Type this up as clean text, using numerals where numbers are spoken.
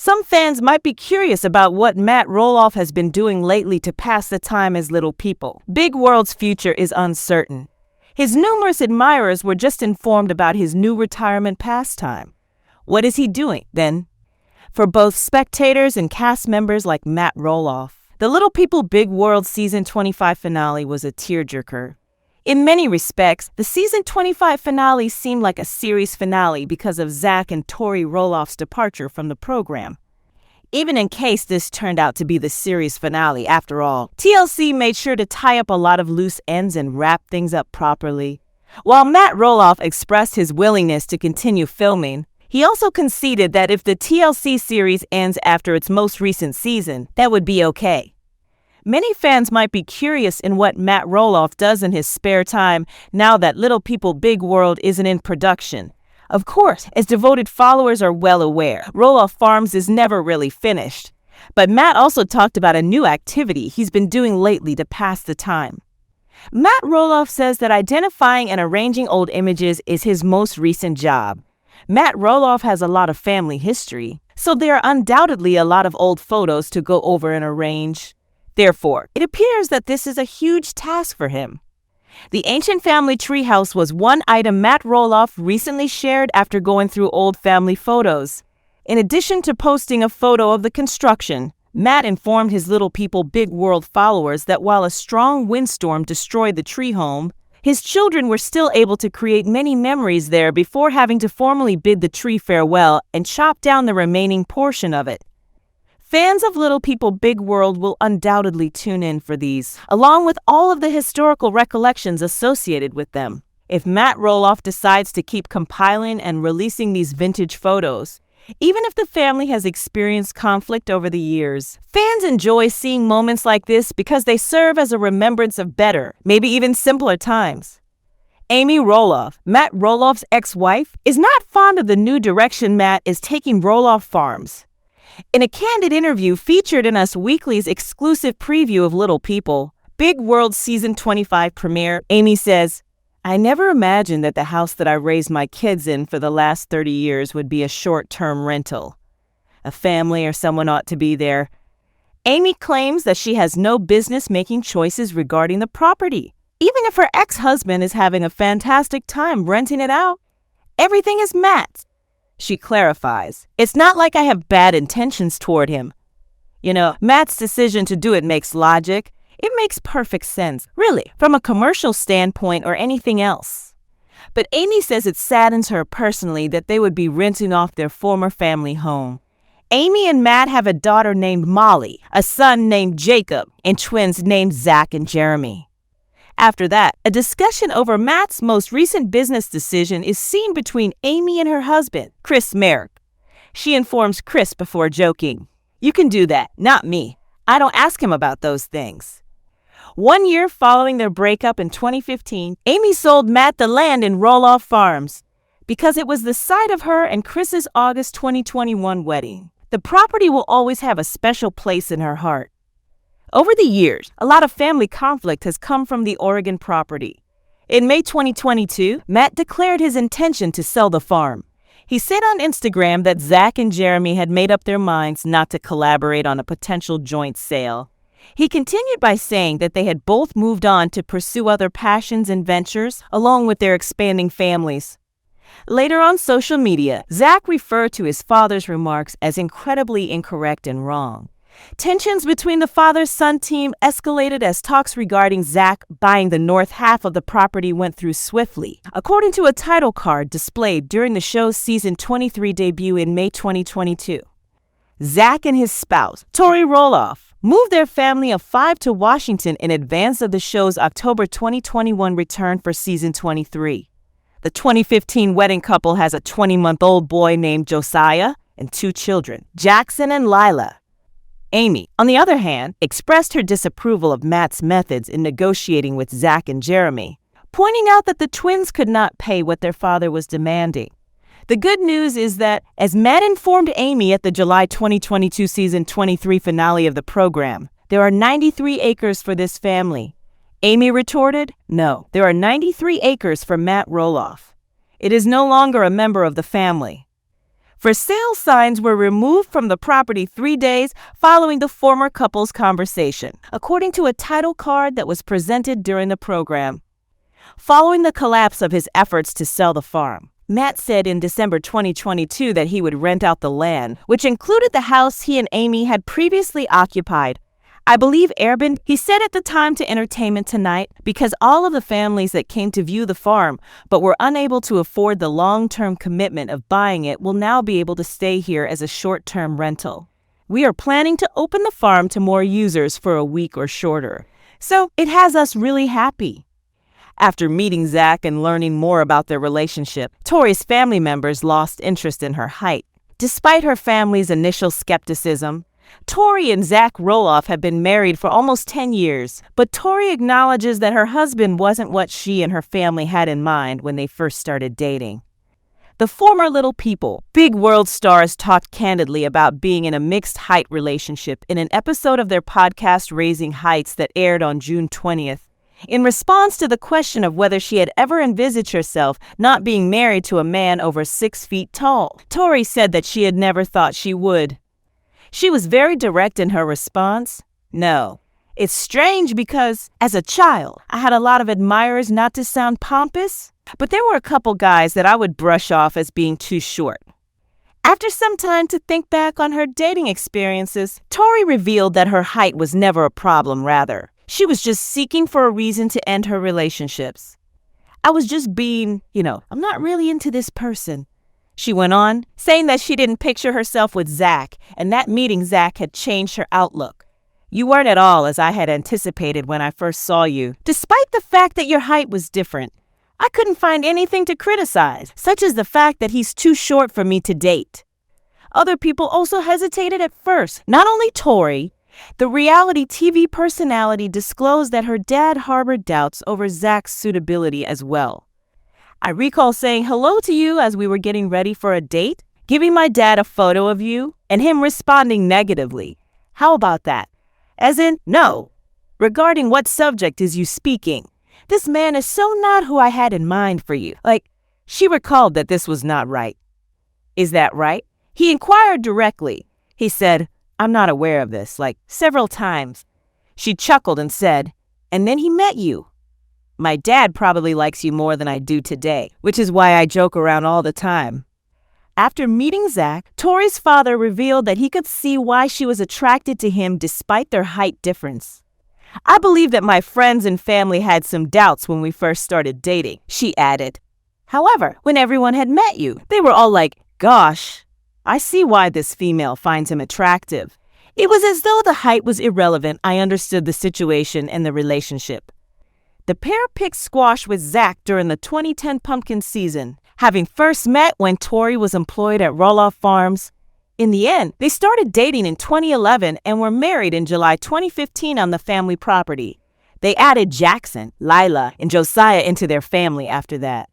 Some fans might be curious about what Matt Roloff has been doing lately to pass the time as Little People. Big World's future is uncertain. His numerous admirers were just informed about his new retirement pastime. What is he doing, then? For both spectators and cast members like Matt Roloff, the Little People Big World Season 25 finale was a tearjerker. In many respects, the Season 25 finale seemed like a series finale because of Zach and Tori Roloff's departure from the program. Even in case this turned out to be the series finale after all, TLC made sure to tie up a lot of loose ends and wrap things up properly. While Matt Roloff expressed his willingness to continue filming, he also conceded that if the TLC series ends after its most recent season, that would be okay. Many fans might be curious in what Matt Roloff does in his spare time now that Little People Big World isn't in production. Of course, as devoted followers are well aware, Roloff Farms is never really finished. But Matt also talked about a new activity he's been doing lately to pass the time. Matt Roloff says that identifying and arranging old images is his most recent job. Matt Roloff has a lot of family history, so there are undoubtedly a lot of old photos to go over and arrange. Therefore, it appears that this is a huge task for him. The ancient family treehouse was one item Matt Roloff recently shared after going through old family photos. In addition to posting a photo of the construction, Matt informed his Little People Big World followers that while a strong windstorm destroyed the tree home, his children were still able to create many memories there before having to formally bid the tree farewell and chop down the remaining portion of it. Fans of Little People Big World will undoubtedly tune in for these, along with all of the historical recollections associated with them. If Matt Roloff decides to keep compiling and releasing these vintage photos, even if the family has experienced conflict over the years, fans enjoy seeing moments like this because they serve as a remembrance of better, maybe even simpler times. Amy Roloff, Matt Roloff's ex-wife, is not fond of the new direction Matt is taking Roloff Farms. In a candid interview featured in Us Weekly's exclusive preview of Little People Big World Season 25 premiere, Amy says, "I never imagined that the house that I raised my kids in for the last 30 years would be a short-term rental. A family or someone ought to be there." Amy claims that she has no business making choices regarding the property. Even if her ex-husband is having a fantastic time renting it out, everything is Matt's. She clarifies, "It's not like I have bad intentions toward him. Matt's decision to do it makes logic. It makes perfect sense, really, from a commercial standpoint or anything else." But Amy says it saddens her personally that they would be renting off their former family home. Amy and Matt have a daughter named Molly, a son named Jacob, and twins named Zach and Jeremy. After that, a discussion over Matt's most recent business decision is seen between Amy and her husband, Chris Merrick. She informs Chris before joking, "You can do that, not me. I don't ask him about those things." 1 year following their breakup in 2015, Amy sold Matt the land in Roloff Farms because it was the site of her and Chris's August 2021 wedding. The property will always have a special place in her heart. Over the years, a lot of family conflict has come from the Oregon property. In May 2022, Matt declared his intention to sell the farm. He said on Instagram that Zach and Jeremy had made up their minds not to collaborate on a potential joint sale. He continued by saying that they had both moved on to pursue other passions and ventures, along with their expanding families. Later on social media, Zach referred to his father's remarks as incredibly incorrect and wrong. Tensions between the father-son team escalated as talks regarding Zach buying the north half of the property went through swiftly, according to a title card displayed during the show's Season 23 debut in May 2022. Zach and his spouse, Tori Roloff, moved their family of 5 to Washington in advance of the show's October 2021 return for Season 23. The 2015 wedding couple has a 20-month-old boy named Josiah and 2 children, Jackson and Lila. Amy, on the other hand, expressed her disapproval of Matt's methods in negotiating with Zach and Jeremy, pointing out that the twins could not pay what their father was demanding. The good news is that, as Matt informed Amy at the July 2022 Season 23 finale of the program, there are 93 acres for this family. Amy retorted, "No, there are 93 acres for Matt Roloff. It is no longer a member of the family." For sale signs were removed from the property 3 days following the former couple's conversation, according to a title card that was presented during the program. Following the collapse of his efforts to sell the farm, Matt said in December 2022 that he would rent out the land, which included the house he and Amy had previously occupied. I believe Airbnb, he said at the time to Entertainment Tonight, because all of the families that came to view the farm but were unable to afford the long-term commitment of buying it will now be able to stay here as a short-term rental. We are planning to open the farm to more users for a week or shorter. So it has us really happy. After meeting Zach and learning more about their relationship, Tori's family members lost interest in her height. Despite her family's initial skepticism, Tori and Zach Roloff have been married for almost 10 years, but Tori acknowledges that her husband wasn't what she and her family had in mind when they first started dating. The former Little People, Big World stars talked candidly about being in a mixed-height relationship in an episode of their podcast Raising Heights that aired on June 20th. In response to the question of whether she had ever envisaged herself not being married to a man over 6 feet tall, Tori said that she had never thought she would. She was very direct in her response. No. It's strange because, as a child, I had a lot of admirers, not to sound pompous, but there were a couple guys that I would brush off as being too short. After some time to think back on her dating experiences, Tori revealed that her height was never a problem, rather. She was just seeking for a reason to end her relationships. I was just being, I'm not really into this person. She went on, saying that she didn't picture herself with Zach, and that meeting Zach had changed her outlook. You weren't at all as I had anticipated when I first saw you. Despite the fact that your height was different, I couldn't find anything to criticize, such as the fact that he's too short for me to date. Other people also hesitated at first, not only Tori. The reality TV personality disclosed that her dad harbored doubts over Zach's suitability as well. I recall saying hello to you as we were getting ready for a date, giving my dad a photo of you, and him responding negatively. How about that? As in, no. Regarding what subject is you speaking? This man is so not who I had in mind for you. She recalled that this was not right. Is that right? He inquired directly. He said, I'm not aware of this, several times. She chuckled and said, and then he met you. My dad probably likes you more than I do today, which is why I joke around all the time. After meeting Zach, Tori's father revealed that he could see why she was attracted to him despite their height difference. I believe that my friends and family had some doubts when we first started dating, she added. However, when everyone had met you, they were all like, gosh, I see why this female finds him attractive. It was as though the height was irrelevant. I understood the situation and the relationship. The pair picked squash with Zach during the 2010 pumpkin season, having first met when Tori was employed at Roloff Farms. In the end, they started dating in 2011 and were married in July 2015 on the family property. They added Jackson, Lila, and Josiah into their family after that.